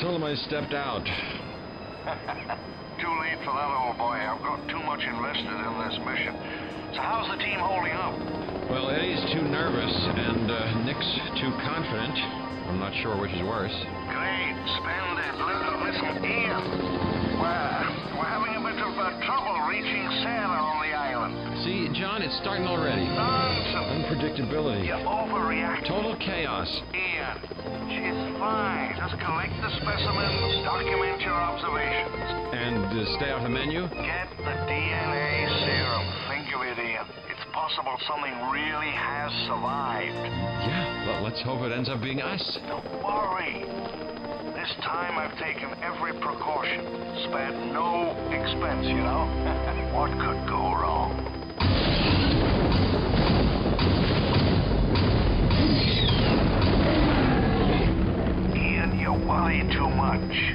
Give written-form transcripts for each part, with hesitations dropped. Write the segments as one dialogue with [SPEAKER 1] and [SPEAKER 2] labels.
[SPEAKER 1] Tell him I stepped out.
[SPEAKER 2] Too late for that, old boy. I've got too much invested in this mission. So how's the team holding up?
[SPEAKER 1] Well, Eddie's too nervous, and Nick's too confident. I'm not sure which is worse.
[SPEAKER 2] Great, splendid. Listen, Ian. We're having a bit of trouble reaching Sarah on the island.
[SPEAKER 1] See, John, it's starting already.
[SPEAKER 2] Nonsense.
[SPEAKER 1] Unpredictability.
[SPEAKER 2] You overreact.
[SPEAKER 1] Total chaos.
[SPEAKER 2] Ian, she's fine. Just collect the specimens, document your observations.
[SPEAKER 1] And stay off the menu?
[SPEAKER 2] Get the DNA serum. Think of it, Ian. It's possible something really has survived.
[SPEAKER 1] Yeah, well, let's hope it ends up being us.
[SPEAKER 2] Don't worry. This time I've taken every precaution. Spared no expense, you know? What could go wrong? Ian, you worry too much.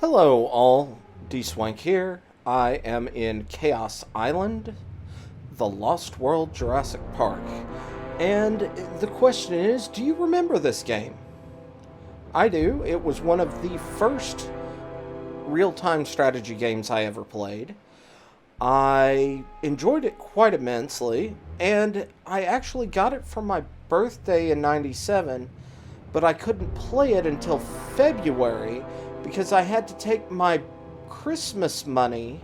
[SPEAKER 3] Hello all, D-Swank here. I am in Chaos Island, the Lost World Jurassic Park. And the question is, do you remember this game? I do. It was one of the first real-time strategy games I ever played. I enjoyed it quite immensely, and I actually got it for my birthday in '97, but I couldn't play it until February because I had to take my Christmas money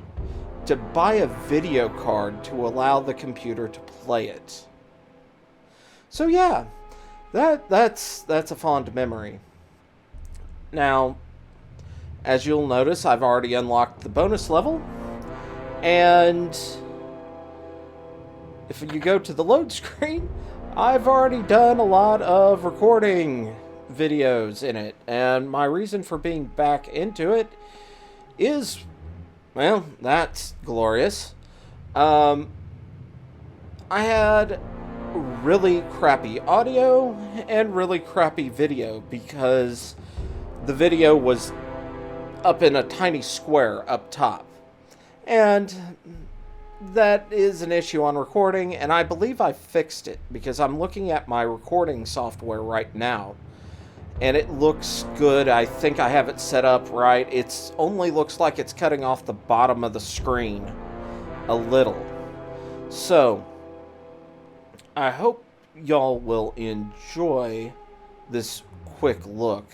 [SPEAKER 3] to buy a video card to allow the computer to play it. So yeah, that's a fond memory. Now, as you'll notice, I've already unlocked the bonus level, and if you go to the load screen, I've already done a lot of recording videos in it, and my reason for being back into it is, well, that's glorious. I had really crappy audio and really crappy video because the video was up in a tiny square up top, and that is an issue on recording, and I believe I fixed it because I'm looking at my recording software right now and it looks good. I think I have it set up right. It only looks like it's cutting off the bottom of the screen a little. So, I hope y'all will enjoy this quick look.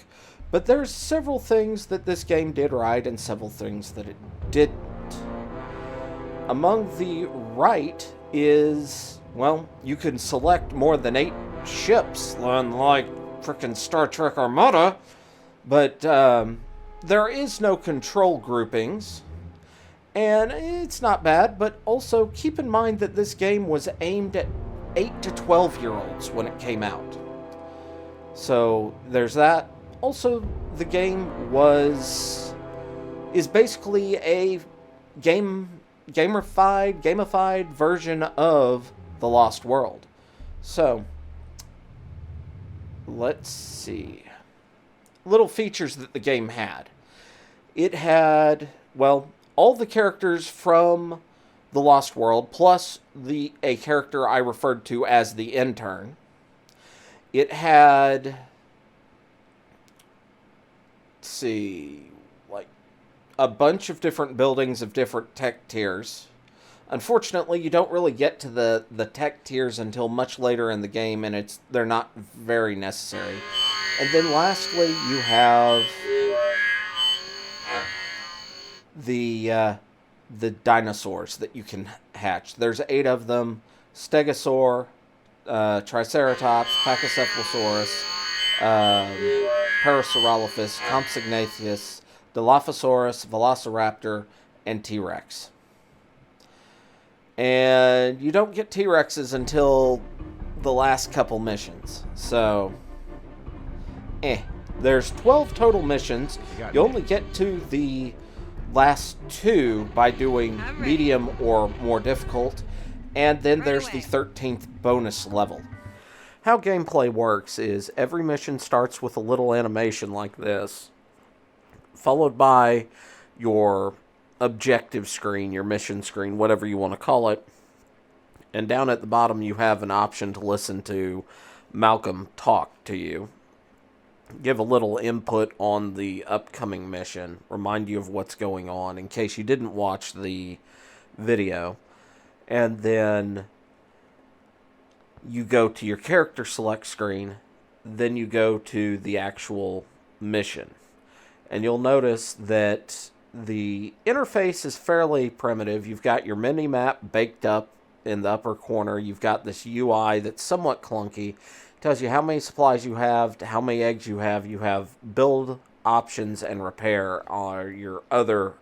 [SPEAKER 3] But there's several things that this game did right and several things that it didn't. Among the right is, well, you can select more than 8 ships, unlike frickin' Star Trek Armada, but there is no control groupings, and it's not bad, but also keep in mind that this game was aimed at 8 to 12-year-olds when it came out. So there's that. Also, the game is basically a gamified version of The Lost World. So, let's see. Little features that the game had. It had, well, all the characters from The Lost World, plus a character I referred to as the intern. It had, let's see, like a bunch of different buildings of different tech tiers. Unfortunately, you don't really get to the tech tiers until much later in the game, and they're not very necessary. And then lastly, you have the dinosaurs that you can hatch. There's 8 of them: Stegosaur, Triceratops, Pachycephalosaurus, Parasaurolophus, Compsognathus, Dilophosaurus, Velociraptor, and T-Rex. And you don't get T-Rexes until the last couple missions. So, There's 12 total missions. You only get to the last 2 by doing medium or more difficult. And then there's the 13th bonus level. How gameplay works is every mission starts with a little animation like this, followed by your objective screen, your mission screen, whatever you want to call it. And down at the bottom, you have an option to listen to Malcolm talk to you. Give a little input on the upcoming mission. Remind you of what's going on in case you didn't watch the video. And then you go to your character select screen. Then you go to the actual mission. And you'll notice that the interface is fairly primitive. You've got your mini-map baked up in the upper corner. You've got this UI that's somewhat clunky. Tells you how many supplies you have, how many eggs you have. You have build, options, and repair are your other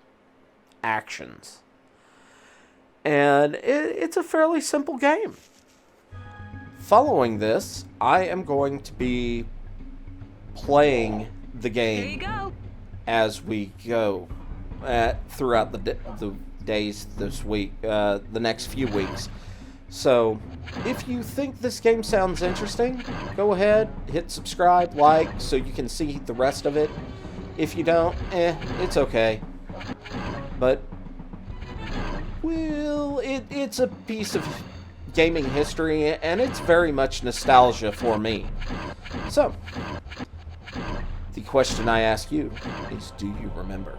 [SPEAKER 3] actions. And it's a fairly simple game. Following this, I am going to be playing the game
[SPEAKER 4] Here you go.
[SPEAKER 3] as we go throughout the days this week, the next few weeks. So, if you think this game sounds interesting, go ahead, hit subscribe, like, so you can see the rest of it. If you don't, it's okay. But, well, it's a piece of gaming history, and it's very much nostalgia for me. So, the question I ask you is, do you remember?